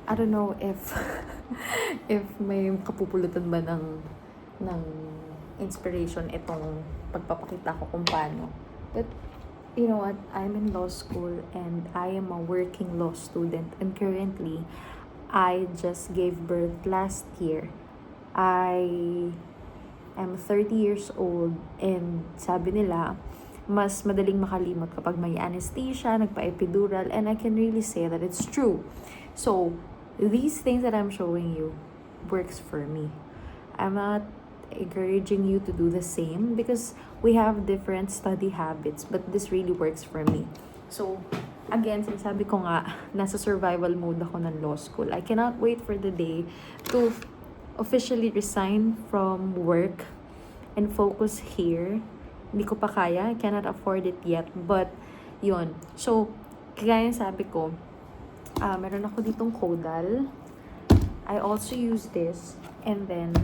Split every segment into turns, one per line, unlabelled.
I don't know if if may kapupulutan ba ng inspiration itong pagpapakita ko kung paano. But you know what? I'm in law school and I am a working law student, and currently I just gave birth last year. I am 30 years old, and sabi nila mas madaling makalimot kapag may anesthesia, nagpa-epidural, and I can really say that it's true. So, these things that I'm showing you works for me. I'm not encouraging you to do the same because we have different study habits, but this really works for me. So, again, sinasabi ko nga, nasa survival mode ako ng law school. I cannot wait for the day to officially resign from work and focus here. Hindi ko pa kaya, I cannot afford it yet, but yun. So, kaya sabi ko, meron ako ditong Caudal. I also use this, and then,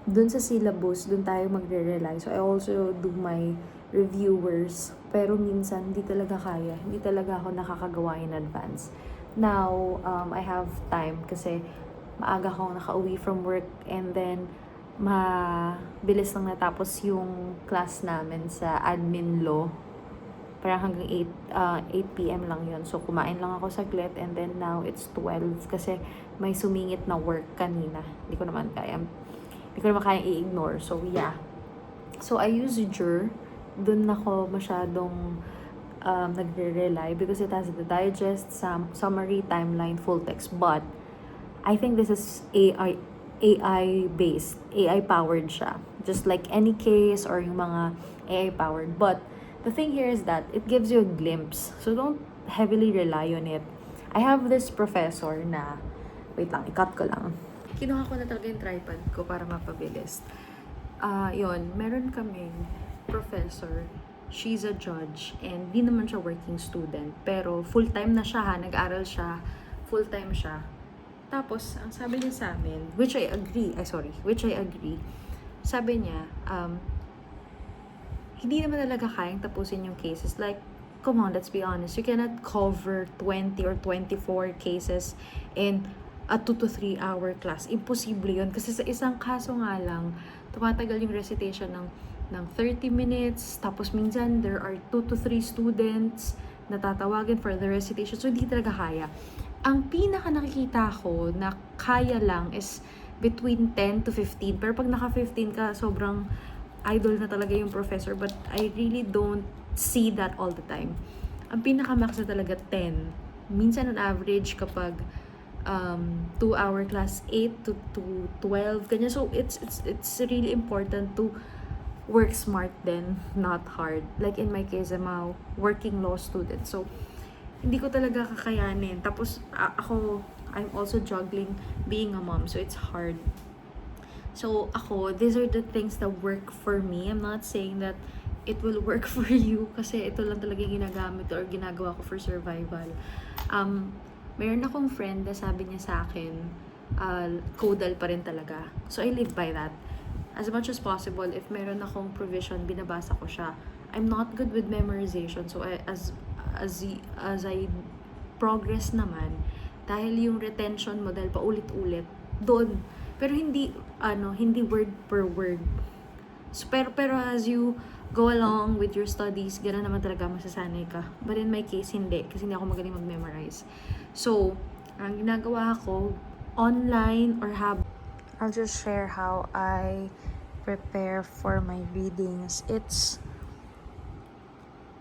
dun sa syllabus, dun tayo magre-rely. So, I also do my reviewers, pero minsan, hindi talaga kaya. Hindi talaga ako nakakagawa in advance. Now, I have time kasi maaga akong nakauwi from work, and then, mabilis lang natapos yung class namin sa admin law. Parang hanggang 8 p.m. lang yun. So, kumain lang ako saglit, and then now it's 12 kasi may sumingit na work kanina. Hindi ko naman kaya i-ignore. So, yeah. So, I use Jur. Dun ako masyadong nagre-rely because it has the digest, summary, timeline, full text. But, I think this is AI-based, AI-powered siya. Just like any case or yung mga AI-powered. But, the thing here is that it gives you a glimpse. So, don't heavily rely on it. I have this professor na, wait lang, i-cut ko lang. Kinuha ko na talaga yung tripod ko para mapabilis. Yun, meron kaming professor. She's a judge and di naman siya working student. Pero full-time na siya ha, nag-aral siya, full-time siya. Tapos, ang sabi niya sa amin, which I agree, sabi niya, hindi naman talaga kayang tapusin yung cases. Like, come on, let's be honest, you cannot cover 20 or 24 cases in a 2 to 3 hour class. Imposible yun. Kasi sa isang kaso nga lang, tumatagal yung recitation ng 30 minutes. Tapos minsan, there are 2 to 3 students na tatawagin for the recitation. So, hindi talaga kaya. Ang pinaka nakikita ko na kaya lang is between 10 to 15. Pero pag naka 15 ka, sobrang idol na talaga yung professor. But I really don't see that all the time. Ang pinaka-max na talaga 10. Minsan on average kapag 2-hour class, 8 to 12. Ganyan. So it's really important to work smart then, not hard. Like in my case, I'm a working law student. So hindi ko talaga kakayanin. Tapos, I'm also juggling being a mom. So, it's hard. So, these are the things that work for me. I'm not saying that it will work for you kasi ito lang talaga yung ginagamit or ginagawa ko for survival. Mayroon akong friend na sabi niya sa akin, Caudal pa rin talaga. So, I live by that. As much as possible, if meron akong provision, binabasa ko siya. I'm not good with memorization. So, as I progress naman, dahil yung retention mo dahil paulit-ulit doon, pero hindi word per word. So, pero as you go along with your studies, gano'n naman talaga masasanay ka. But in my case, hindi, kasi hindi ako magaling mag-memorize. So, ang ginagawa ko online or I'll just share how I prepare for my readings. It's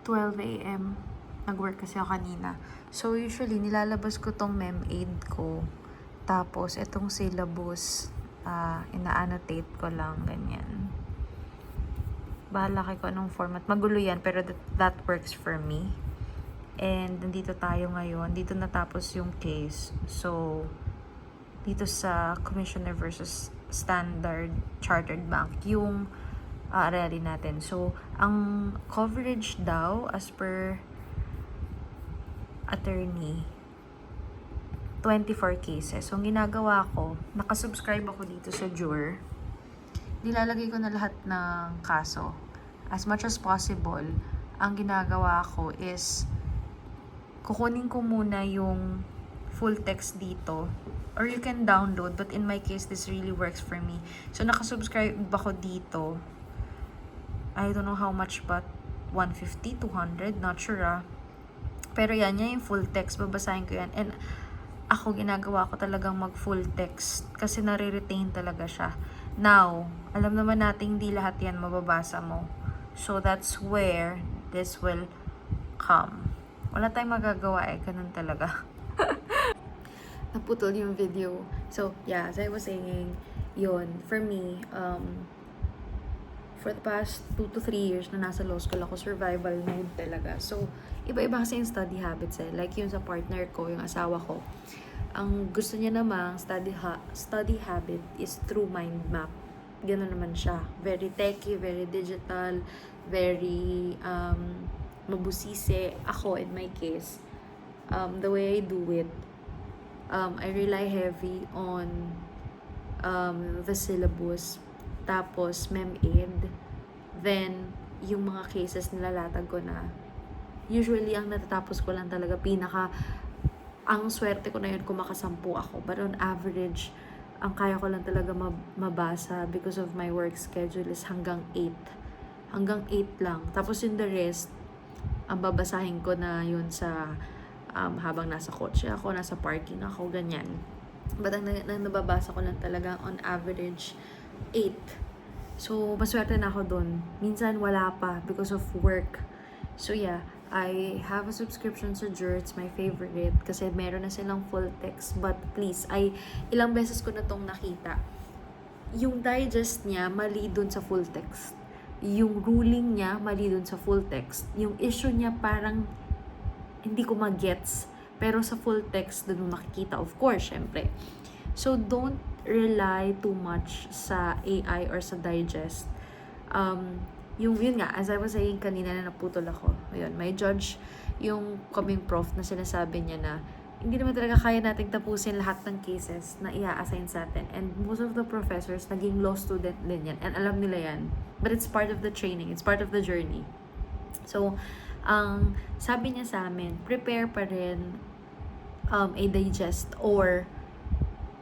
12 a.m. Nag-work kasi ako kanina. So, usually, nilalabas ko tong mem-aid ko. Tapos, itong syllabus, ina-annotate ko lang, ganyan. Bahala kayo kung anong format. Magulo yan, pero that works for me. And, nandito tayo ngayon. Dito natapos yung case. So, dito sa Commissioner versus Standard Chartered Bank, yung aralin natin. So, ang coverage daw, as per attorney, 24 cases. So, ang ginagawa ko, nakasubscribe ako dito sa Jur. Nilalagay ko na lahat ng kaso. As much as possible, ang ginagawa ko is, kukunin ko muna yung full text dito. Or you can download, but in my case, this really works for me. So, nakasubscribe ako dito. I don't know how much, but 150, 200, not sure Pero yan yung full text, babasahin ko yan. And ako, ginagawa ko talagang mag full text kasi nare-retain talaga siya. Now, alam naman natin hindi lahat yan mababasa mo. So, that's where this will come. Wala tayong magagawa ganun talaga. Naputol yung video. So, yeah, as I was saying, yun, for me, for the past 2 to 3 years na nasa law school ako, survival mode talaga. So, iba-iba kasi yung study habits Like yung sa partner ko, yung asawa ko. Ang gusto niya namang study habit is through mind map. Gano'n naman siya. Very techy, very digital, very mabusisi. Ako, in my case, the way I do it, I rely heavy on the syllabus, tapos MEMAID, then yung mga cases nilalatag ko na. Usually, ang natatapos ko lang talaga, ang swerte ko na yun kung makasampu ako. But on average, ang kaya ko lang talaga mabasa because of my work schedule is hanggang 8. Hanggang 8 lang. Tapos yung the rest, ang babasahin ko na yun sa habang nasa kotse ako, nasa parking ako, ganyan. But ang nababasa ko lang talaga on average 8. So, maswerte na ako dun. Minsan wala pa because of work. So yeah, I have a subscription sa Jur. It's my favorite kasi meron na silang full text. But please, ilang beses ko na tong nakita. Yung digest niya, mali dun sa full text. Yung ruling niya, mali dun sa full text. Yung issue niya parang hindi ko mag-gets. Pero sa full text, dun mo makikita. Of course, syempre. So, don't rely too much sa AI or sa digest. Yun nga, as I was saying kanina na naputol ako. Ayun, may judge yung coming prof na sinasabi niya na hindi naman talaga kaya nating tapusin lahat ng cases na i-assign sa atin. And most of the professors, naging law student din yan. And alam nila yan. But it's part of the training. It's part of the journey. So, ang sabi niya sa amin, prepare pa rin a digest, or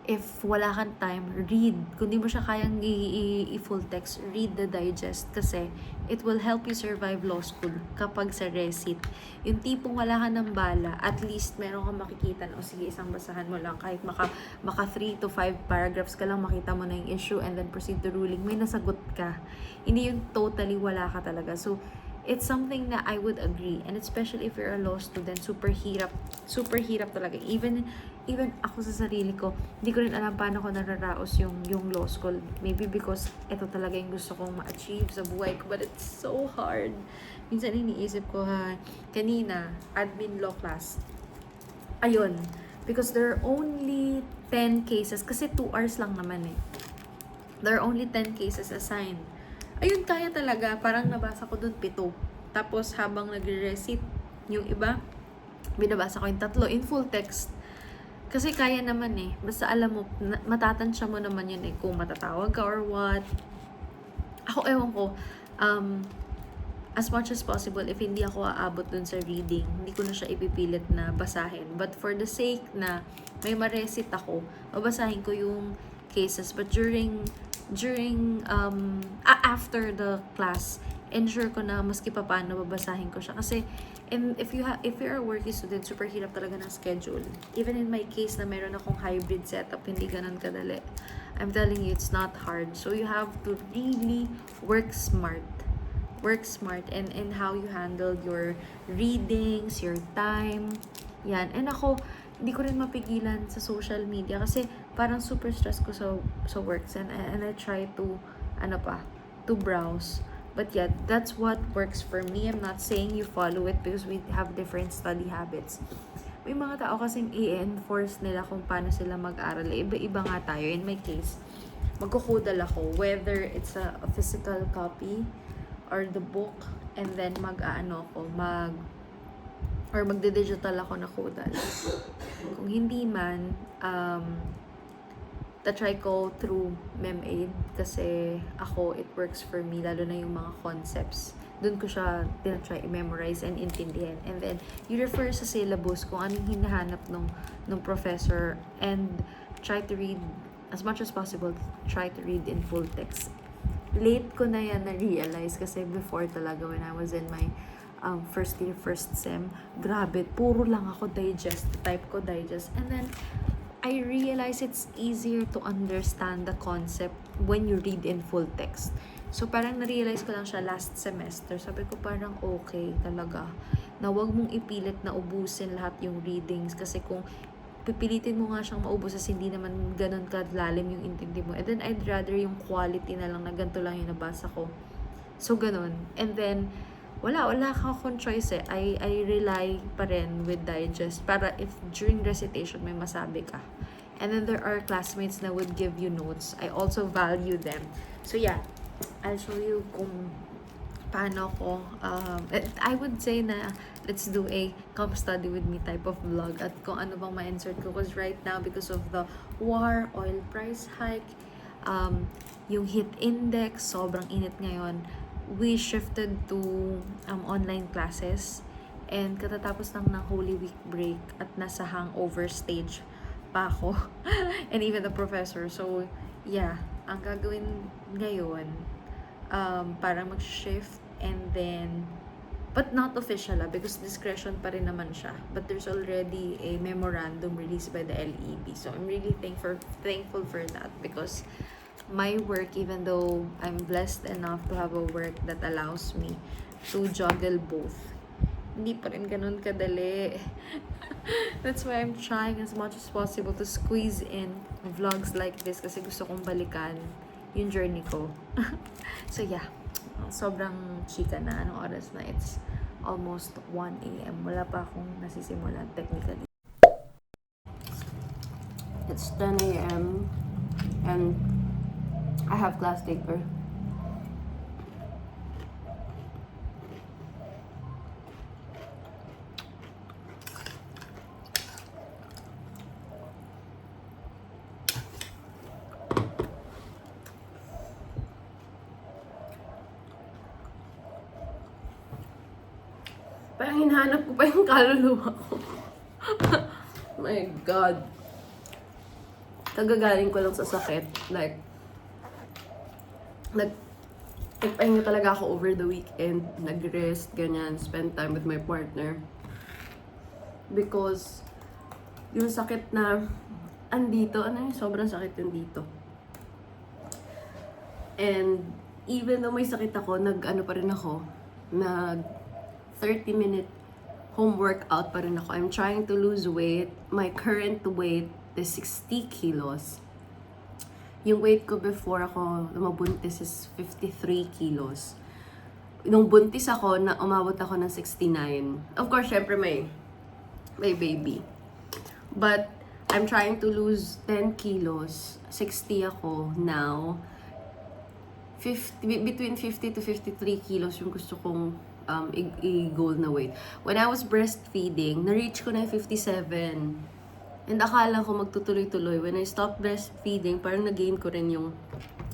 if wala kang time, read. Kung di mo siya kayang i-full text, read the digest kasi it will help you survive law school kapag sa recit. Yung tipong wala ka ng bala, at least meron kang makikita na, sige, isang basahan mo lang, kahit maka 3 to 5 paragraphs ka lang, makita mo na yung issue and then proceed to ruling, may nasagot ka. Hindi yung totally wala ka talaga. So, it's something na I would agree, and especially if you're a law student, super hirap talaga. Even ako sa sarili ko, hindi ko rin alam paano ko nararaos yung law school. Maybe because ito talaga yung gusto kong ma-achieve sa buhay ko, but it's so hard. Minsan iniisip ko kanina, admin law class. Ayun, because there are only 10 cases, kasi 2 hours lang naman There are only 10 cases assigned. Ayun, kaya talaga. Parang nabasa ko dun 7. Tapos, habang nagre-receipt yung iba, binabasa ko yung 3 in full text. Kasi kaya naman Basta alam mo, matatansya mo naman yun kung matatawag ka or what. Ako, ewan ko, as much as possible, if hindi ako aabot dun sa reading, hindi ko na siya ipipilit na basahin. But for the sake na may ma-receipt ako, babasahin ko yung cases. But after the class, ensure ko na maski pa paano babasahin ko siya. Kasi if you're a working student, super hirap talaga ng schedule. Even in my case na meron akong hybrid setup, hindi ganun kadali. I'm telling you, it's not hard. So you have to really work smart and how you handle your readings, your time. Yan. And ako, hindi ko rin mapigilan sa social media kasi parang super stress ko sa works and I try to browse. But yeah, that's what works for me. I'm not saying you follow it because we have different study habits. May mga tao kasing i-enforce nila kung paano sila mag-aral. Iba-iba nga tayo. In my case, magkukodal ako, whether it's a physical copy or the book, and then magde-digital ako na kodal. Kung hindi man, try ko through MEMAID kasi ako, it works for me, lalo na yung mga concepts dun ko siya tinatry i-memorize and intindihan. And then, you refer sa syllabus kung anong hinahanap nung professor, and try to read, as much as possible, try to read in full text. Late ko na yan na-realize kasi before talaga when I was in my first year, first sem, grabe, puro lang ako digest, type ko digest. And then, I realize it's easier to understand the concept when you read in full text. So, parang na-realize ko lang siya last semester. Sabi ko parang okay talaga na wag mong ipilit na ubusin lahat yung readings, kasi kung pipilitin mo nga siyang maubos as hindi naman ganun kadlalim yung intindi mo. And then, I'd rather yung quality na lang na ganito lang yung nabasa ko. So, ganun. And then, wala akong choice eh. I rely pa rin with digest para if during recitation may masabi ka. And then there are classmates na would give you notes. I also value them. So yeah, I'll show you kung paano ko, I would say na let's do a come study with me type of vlog at kung ano bang ma-insert ko. Because right now, because of the war, oil price hike, yung heat index, sobrang init ngayon, we shifted to online classes, and katatapos lang ng Holy Week break at nasa hangover stage pa ako and even the professor. So yeah, ang gagawin ngayon, parang mag-shift, and then but not official because discretion pa rin naman siya, but there's already a memorandum released by the LEB. So I'm really thankful for that, because my work, even though I'm blessed enough to have a work that allows me to juggle both, hindi pa rin ganun kadali. That's why I'm trying as much as possible to squeeze in vlogs like this, kasi gusto kong balikan yung journey ko. So yeah, sobrang chika na. Anong oras na? It's almost 1 a.m. Wala pa akong nasisimulan technically.
It's 10 a.m. and I have class later. Parang hinahanap ko pa yung kaluluwa ko. My God. Kagagaling ko lang sa sakit. Like, nagpahinga talaga ako over the weekend. Nag-rest, ganyan. Spend time with my partner. Because, yung sakit na andito, sobrang sakit yung dito. And, even though may sakit ako, nag-ano pa rin ako, nag 30-minute home workout pa rin ako. I'm trying to lose weight. My current weight is 60 kilos. Yung weight ko before ako mabuntis is 53 kilos. Nung buntis ako, na umabot ako ng 69. Of course, syempre may baby. But, I'm trying to lose 10 kilos. 60 ako now. Between 50 to 53 kilos yung gusto kong i-goal na weight. When I was breastfeeding, na-reach ko na yung 57. And akala ko magtutuloy-tuloy. When I stopped breastfeeding, parang na-gain ko rin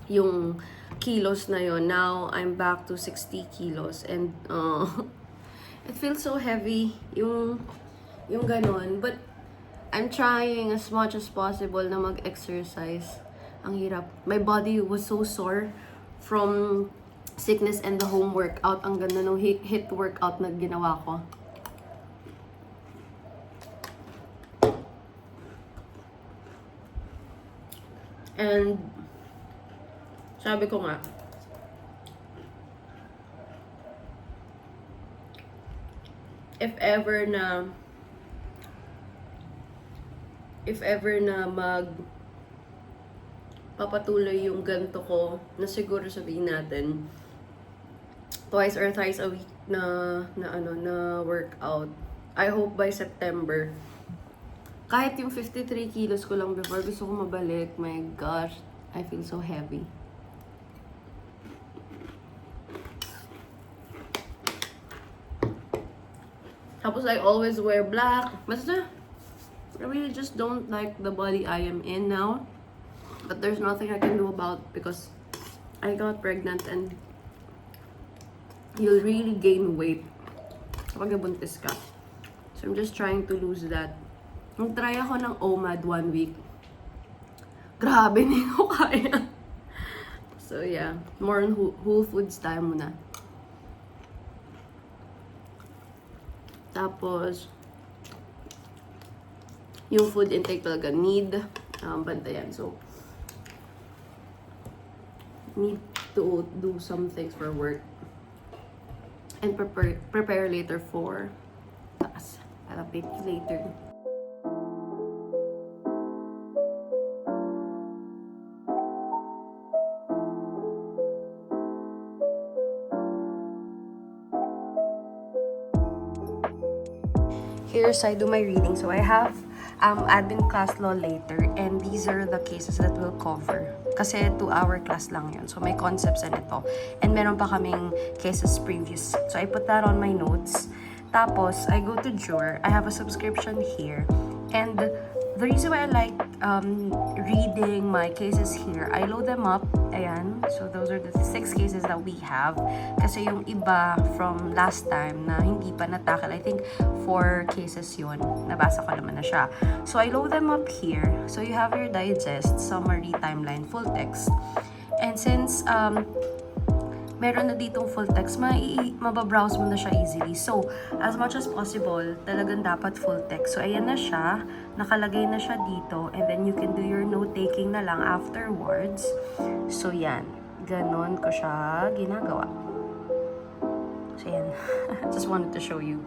yung kilos na yon. Now, I'm back to 60 kilos. And it feels so heavy. Yung ganon. But, I'm trying as much as possible na mag-exercise. Ang hirap. My body was so sore from sickness and the home workout. Ang ganda ng HIIT workout na ginawa ko. And sabi ko nga, if ever na papatuloy yung ganito ko, na siguro sabihin natin twice or thrice a week na workout. I hope by September, kahit yung 53 kilos ko lang before, gusto ko mabalik. My gosh, I feel so heavy. Tapos I always wear black. Basta, I really just don't like the body I am in now. But there's nothing I can do about, because I got pregnant and you'll really gain weight kapag nabuntis ka. So, I'm just trying to lose that. Nung try ako ng OMAD 1 week, grabe, hindi ko kaya. So, yeah. More on whole foods tayo muna. Tapos, yung food intake talaga need bantayan. So, need to do some things for work and prepare later for taas. I'll update you later. Here's I do my reading. So I have admin class law later, and these are the cases that we'll cover. Kasi 2-hour class lang yun. So may concepts na ito. And meron pa kaming cases previous. So I put that on my notes. Tapos, I go to Jur. I have a subscription here. And the reason why I like reading my cases here, I load them up. Ayan. So, those are the 6 cases that we have. Kasi yung iba from last time na hindi pa natakal, I think 4 cases yun. Nabasa ko naman na siya. So, I load them up here. So, you have your digest, summary, timeline, full text. And since meron na ditong full text, mababrowse mo na siya easily. So, as much as possible, talagang dapat full text. So, ayan na siya. Nakalagay na siya dito. And then, you can do your note-taking na lang afterwards. So, yan. Ganon ko siya ginagawa. So, yan. Just wanted to show you.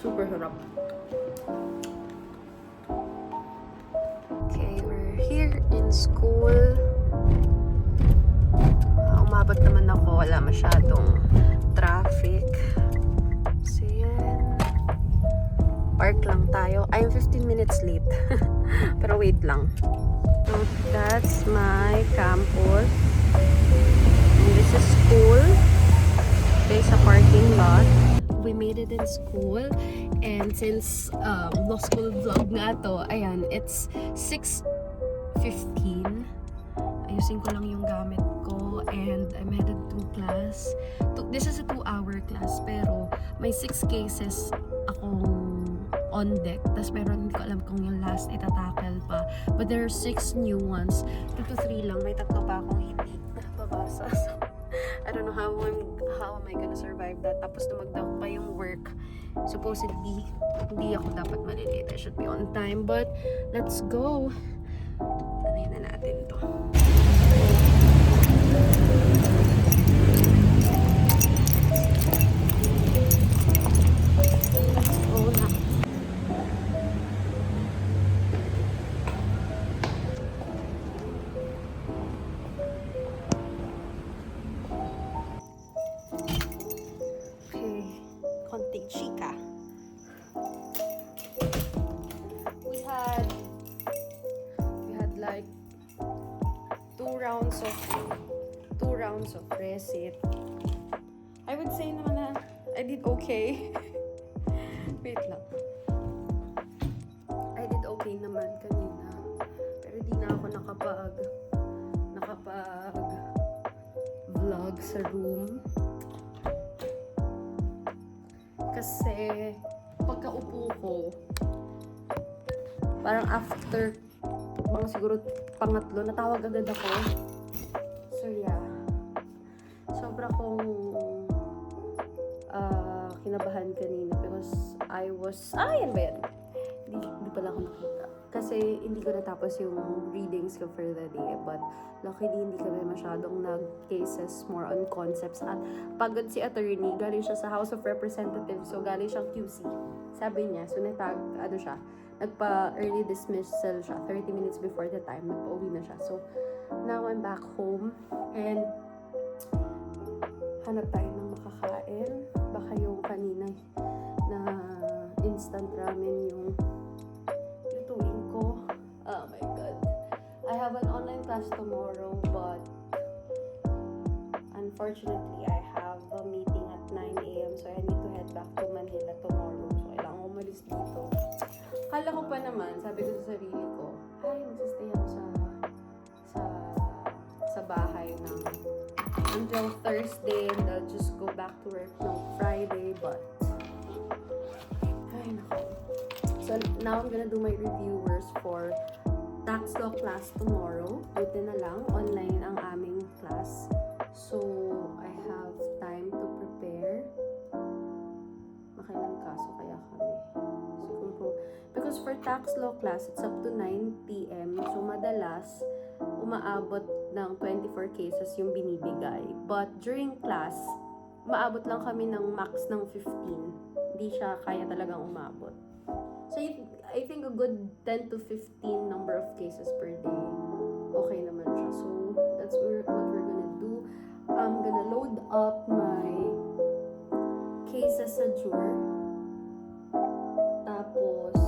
Super sarap. Okay, we're here in school. Umabot naman ako. Wala masyadong traffic. So, yan. Park lang tayo. I'm 15 minutes late. Pero wait lang. So, that's my campus. And this is school. There's a parking lot. We made it in school. And since law school vlog nga to, ayan, it's 6:15. Ayusin ko lang yung gamit ko. And I'm headed to class. This is a 2-hour class. Pero may 6 cases akong on deck. Tapos meron, hindi ko alam kung yung last itatackle pa. But there are 6 new ones. 2 to 3 lang. May 3 pa akong hindi nababasa. So, I don't know how am I gonna survive that. Tapos dumagdag pa yung work. Supposedly, hindi ako dapat malilate. I should be on time. But, let's go. Ano na natin to. Konting chika. We had like 2 rounds of recit. I would say naman na I did okay. Wait lang. I did okay naman kanina. Pero di na ako nakapag vlog sa room. Kasi pagkaupo ko, parang after mga siguro pangatlo, natawag agad ako. So yeah, sobra kong kinabahan kanina because ano ba yan? Hindi pala ako nakita. Kasi hindi ko natapos yung readings ko for the day. But luckily, hindi kami masyadong nag-cases, more on concepts. At pagod si attorney, galing siya sa House of Representatives. So, galing siyang QC. Sabi niya, so nagpa-early dismissal siya. 30 minutes before the time, nagpa-uwi na siya. So, now I'm back home. And, hanap tayo ng makakain. Baka yung kanina na instant ramen yung lutuin ko. Oh my god. I have an online class tomorrow, but unfortunately, I have a meeting at 9 a.m. So I need to head back to Manila tomorrow. So kailangan ko umalis dito. Kala ko pa naman, sabi ko sa sarili ko, ay, magsistay ako sa bahay ng until Thursday, and I'll just go back to work no Friday, but ay nako. So now I'm gonna do my reviewers for tax law class tomorrow. Buti na lang, online ang aming class. So I have time to prepare. Makailang kaso kaya kami? Siguro, because for tax law class, it's up to 9 p.m. So madalas, umaabot ng 24 cases yung binibigay. But during class, umaabot lang kami ng max ng 15. Hindi siya kaya talagang umabot. So I think a good 10 to 15 number of cases per day, okay naman siya. So that's what we're gonna do. I'm gonna load up my cases sa Jure. Tapos,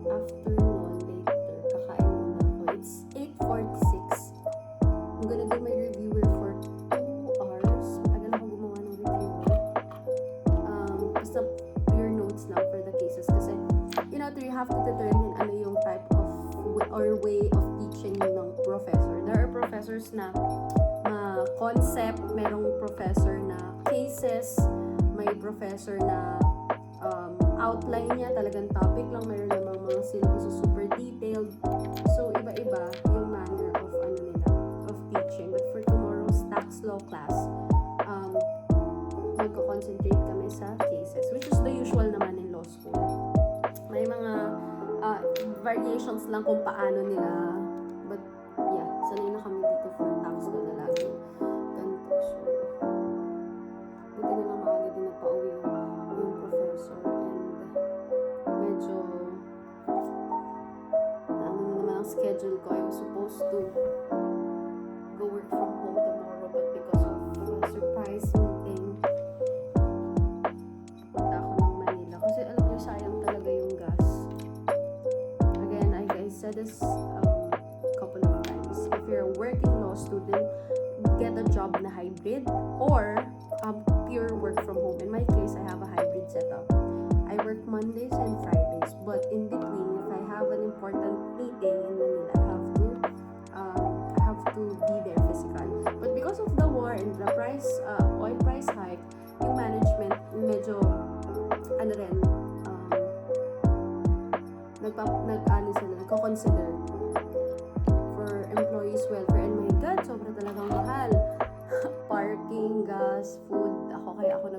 after nun, later, kakain muna ako. It's 8:46. I'm gonna do my reviewer for 2 hours. Matagal ako gumawa ng reviewer. Basta your notes lang for the cases. Kasi, you have to determine ano yung type of or way of teaching ng professor. There are professors na concept, merong professor na cases, may professor na outline niya, talagang topic lang, meron namang mga syllabus super detailed. So, iba-iba yung manner of of teaching. But for tomorrow's tax law class, magko-concentrate kami sa cases, which is the usual naman in law school. May mga variations lang kung paano nila, but yeah, sanay na kami dito for tax law na lagi ganito. So, buti na lang maaga din nagpa-uwi yung professor, and schedule ko. I was supposed to go work from home tomorrow, but because of a surprise meeting, punta ako ng Manila. Kasi alam niyo, sayang talaga yung gas. Again, I said this couple of times. If you're a working law student, get a job na hybrid or pure work from home. In my case, I have a hybrid setup. I work Mondays and Fridays, but in between, if I have an important meeting in Manila, I have to be there physically. But because of the war and the oil price hike, yung management medyo nagko-consider for employees' welfare. And my God, sobra talagang mahal. Parking, gas, food. Kaya ako